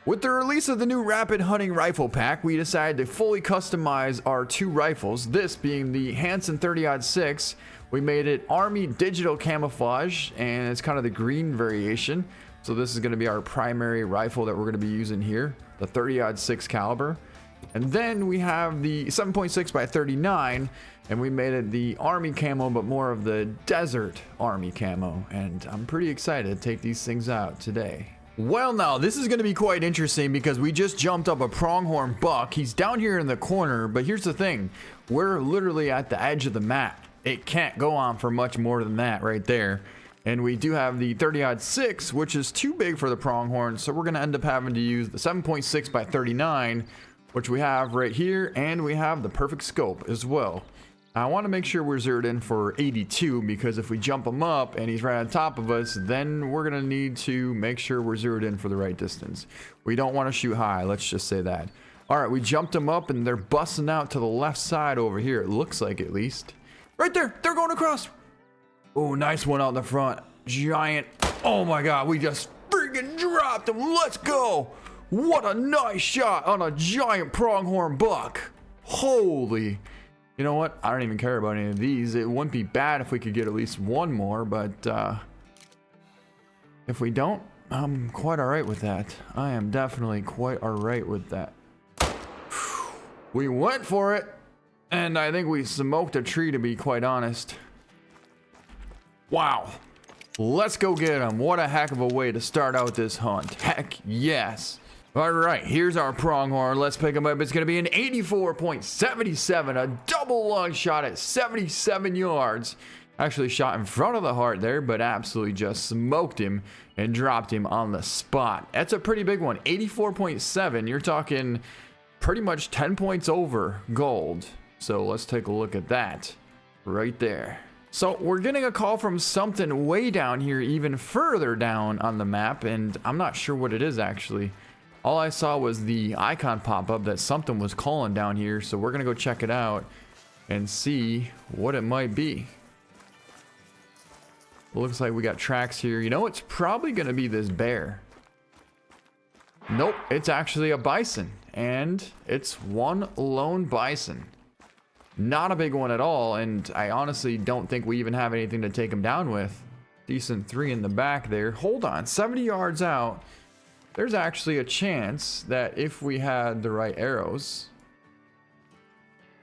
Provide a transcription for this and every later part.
With the release of the new Rapid Hunting Rifle Pack, we decided to fully customize our two rifles, this being the Hansen 30-06. We made it Army Digital Camouflage, and it's kind of the green variation. So this is going to be our primary rifle that we're going to be using here, the 30-06 caliber. And then we have the 7.6x39, and we made it the Army camo, but more of the Desert Army camo. And I'm pretty excited to take these things out today. Well, now this is going to be quite interesting because we just jumped up a pronghorn buck. He's down here in the corner, but here's the thing. We're literally at the edge of the map. It can't go on for much more than that right there. And we do have the 30-06, which is too big for the pronghorn, so we're going to end up having to use the 7.6x39, which we have right here, and we have the perfect scope as well. I want to make sure we're zeroed in for 82, because if we jump him up and he's right on top of us, then we're going to need to make sure we're zeroed in for the right distance. We don't want to shoot high, let's just say that. All right, we jumped him up and they're busting out to the left side over here, it looks like at least. Right there, they're going across. Oh, nice one out the front. Giant. Oh my God, we just freaking dropped him. Let's go. What a nice shot on a giant pronghorn buck. Holy. You know what? I don't even care about any of these. It wouldn't be bad if we could get at least one more, but if we don't, I'm quite all right with that. I am definitely quite all right with that. We went for it, and I think we smoked a tree, to be quite honest. Wow. Let's go get him. What a heck of a way to start out this hunt. Heck yes. All right, here's our pronghorn. Let's pick him up. It's going to be an 84.77, a double lung shot at 77 yards. Actually shot in front of the heart there, but absolutely just smoked him and dropped him on the spot. That's a pretty big one. 84.7. You're talking pretty much 10 points over gold. So let's take a look at that right there. So we're getting a call from something way down here, even further down on the map, and I'm not sure what it is actually. All I saw was the icon pop up that something was calling down here, so we're gonna go check it out and see what it might be. Looks like we got tracks here. You know, it's probably gonna be this bear. Nope, it's actually a bison, and it's one lone bison. Not a big one at all, and I honestly don't think we even have anything to take him down with. Decent 3 in the back there. Hold on, 70 yards out. There's actually a chance that if we had the right arrows,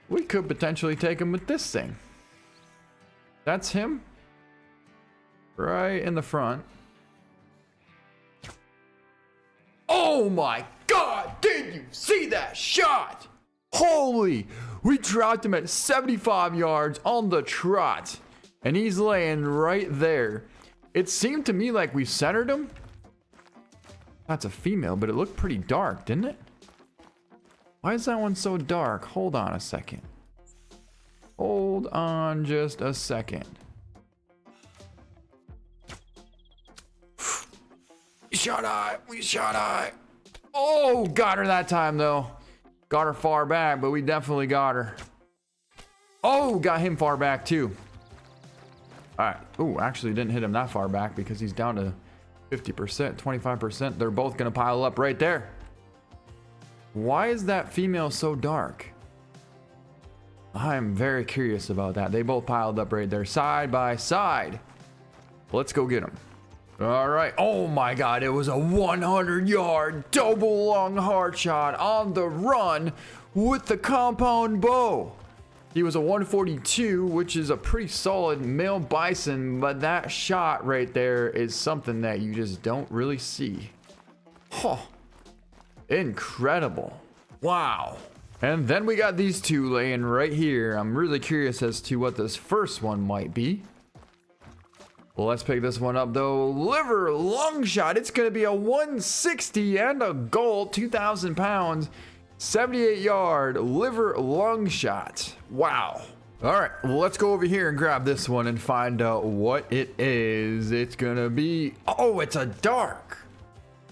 we could potentially take him with this thing. That's him. Right in the front. Oh my God, did you see that shot? Holy, we dropped him at 75 yards on the trot, and he's laying right there. It seemed to me like we centered him. That's a female, but it looked pretty dark, didn't it? Why is that one so dark? Hold on a second. Hold on just a second. We shot high. Oh, got her that time though. Got her far back, but we definitely got her. Oh, got him far back too. All right. Oh, actually didn't hit him that far back because he's down to 50%, 25%. They're both gonna pile up right there. Why is that female so dark? I'm very curious about that. They both piled up right there, side by side. Let's go get them. All right. Oh my God, it was a 100-yard double lung hard shot on the run with the compound bow. He was a 142, which is a pretty solid male bison, but that shot right there is something that you just don't really see. Huh. Incredible. Wow. And then we got these two laying right here. I'm really curious as to what this first one might be. Well, let's pick this one up though. Liver lung shot. It's going to be a 160 and a gold, 2,000 pounds. 78-yard liver lung shot. Wow. All right, well, let's go over here and grab this one and find out what it is. It's gonna be, oh, it's a dark.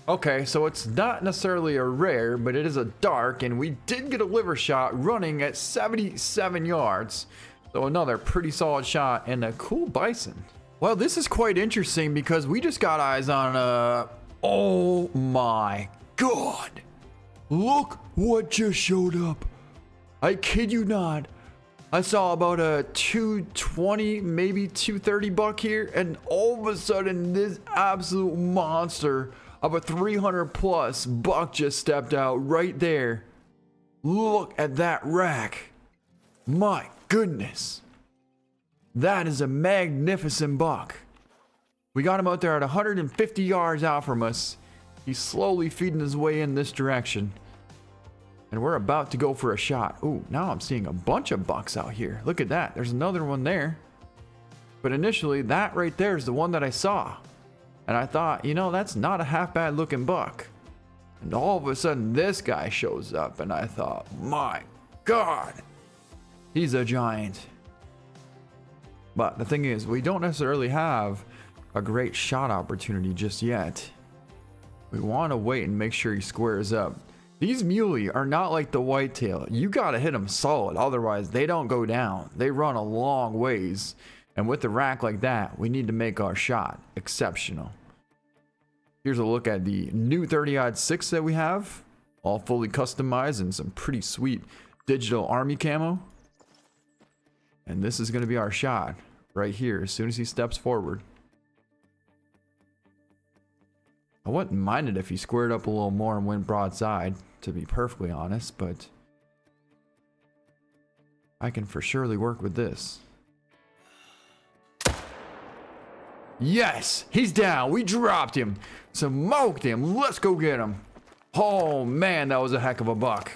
Okay, so it's not necessarily a rare, but it is a dark, and we did get a liver shot running at 77 yards. So another pretty solid shot and a cool bison. Well, this is quite interesting because we just got eyes on oh my god! Look what just showed up. I kid you not. I saw about a 220, maybe 230 buck here, and all of a sudden this absolute monster of a 300 plus buck just stepped out right there. Look at that rack. My goodness. That is a magnificent buck. We got him out there at 150 yards out from us. He's slowly feeding his way in this direction. And we're about to go for a shot. Ooh, now I'm seeing a bunch of bucks out here. Look at that. There's another one there. But initially, that right there is the one that I saw. And I thought, you know, that's not a half bad looking buck. And all of a sudden, this guy shows up. And I thought, my God, he's a giant. But the thing is, we don't necessarily have a great shot opportunity just yet. We want to wait and make sure he squares up. These muley are not like the whitetail. You got to hit them solid, otherwise they don't go down. They run a long ways. And with a rack like that, we need to make our shot exceptional. Here's a look at the new 30-06 that we have. All fully customized and some pretty sweet digital army camo. And this is going to be our shot right here as soon as he steps forward. I wouldn't mind it if he squared up a little more and went broadside, to be perfectly honest, but I can for surely work with this. Yes, he's down. We dropped him, smoked him. Let's go get him. Oh man, that was a heck of a buck.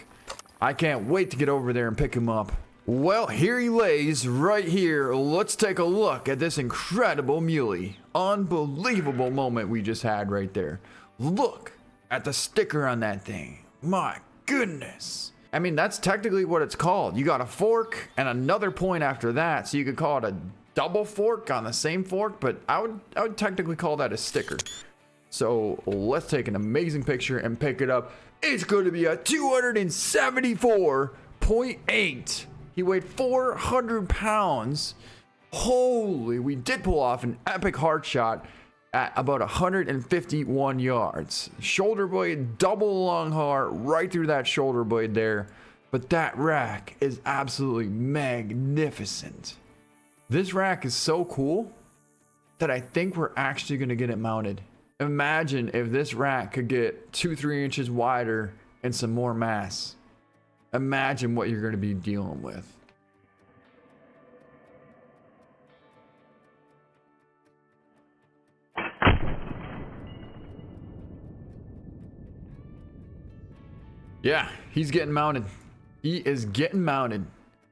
I can't wait to get over there and pick him up. Well, here he lays right here. Let's take a look at this incredible muley. Unbelievable moment we just had right there. Look at the sticker on that thing. My goodness. I mean, that's technically what it's called. You got a fork and another point after that, so you could call it a double fork on the same fork, but I would technically call that a sticker. So let's take an amazing picture and pick it up. It's going to be a 274.8. He weighed 400 pounds. Holy, we did pull off an epic heart shot at about 151 yards. Shoulder blade, double long heart, right through that shoulder blade there. But that rack is absolutely magnificent. This rack is so cool that I think we're actually going to get it mounted. Imagine if this rack could get 2-3 inches wider and some more mass. Imagine what you're going to be dealing with. Yeah, he's getting mounted. He is getting mounted.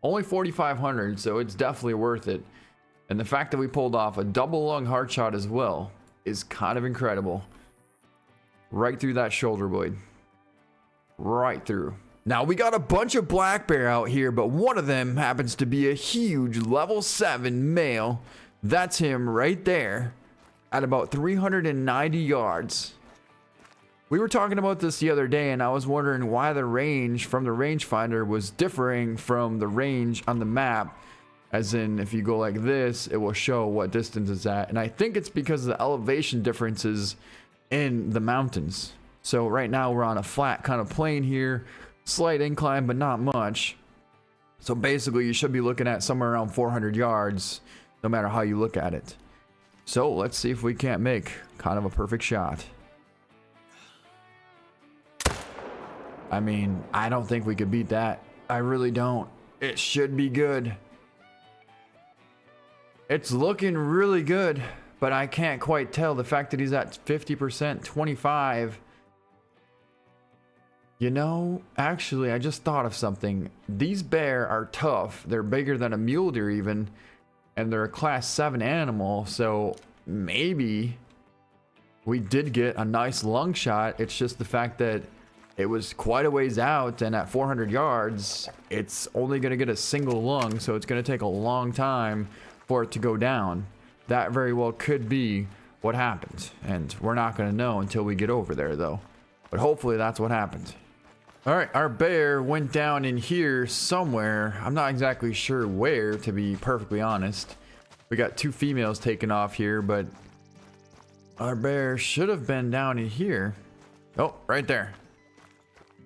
Only 4,500, so it's definitely worth it. And the fact that we pulled off a double lung heart shot as well is kind of incredible. Right through that shoulder blade. Right through. Now, we got a bunch of black bear out here, but one of them happens to be a huge level 7 male. That's him right there at about 390 yards. We were talking about this the other day, and I was wondering why the range from the rangefinder was differing from the range on the map. As in, if you go like this, it will show what distance it's at. And I think it's because of the elevation differences in the mountains. So right now we're on a flat kind of plane here. Slight incline, but not much. So basically you should be looking at somewhere around 400 yards, no matter how you look at it. So let's see if we can't make kind of a perfect shot. I mean, I don't think we could beat that. I really don't. It should be good. It's looking really good, but I can't quite tell. The fact that he's at 50%, 25. You know, actually, I just thought of something. These bear are tough. They're bigger than a mule deer even, and they're a class 7 animal, so maybe we did get a nice lung shot. It's just the fact that it was quite a ways out, and at 400 yards, it's only going to get a single lung, so it's going to take a long time for it to go down. That very well could be what happened, and we're not going to know until we get over there, though. But hopefully that's what happened. All right, our bear went down in here somewhere. I'm not exactly sure where, to be perfectly honest. We got 2 females taken off here, but our bear should have been down in here. Oh, right there.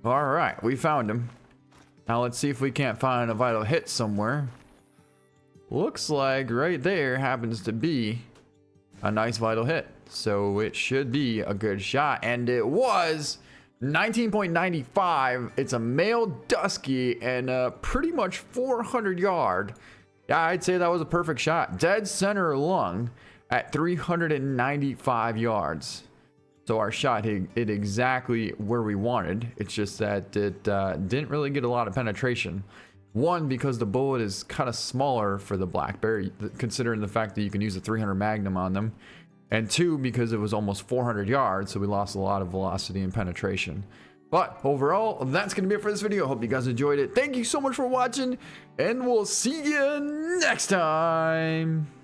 All right, we found him. Now let's see if we can't find a vital hit somewhere. Looks like right there happens to be a nice vital hit. So it should be a good shot. And it was 19.95. It's a male Dusky and pretty much 400 yard. Yeah, I'd say that was a perfect shot. Dead center lung at 395 yards. So our shot hit exactly where we wanted. It's just that it didn't really get a lot of penetration. One, because the bullet is kind of smaller for the Black Bear, considering the fact that you can use a 300 Magnum on them. And two, because it was almost 400 yards, so we lost a lot of velocity and penetration. But overall, that's going to be it for this video. Hope you guys enjoyed it. Thank you so much for watching, and we'll see you next time.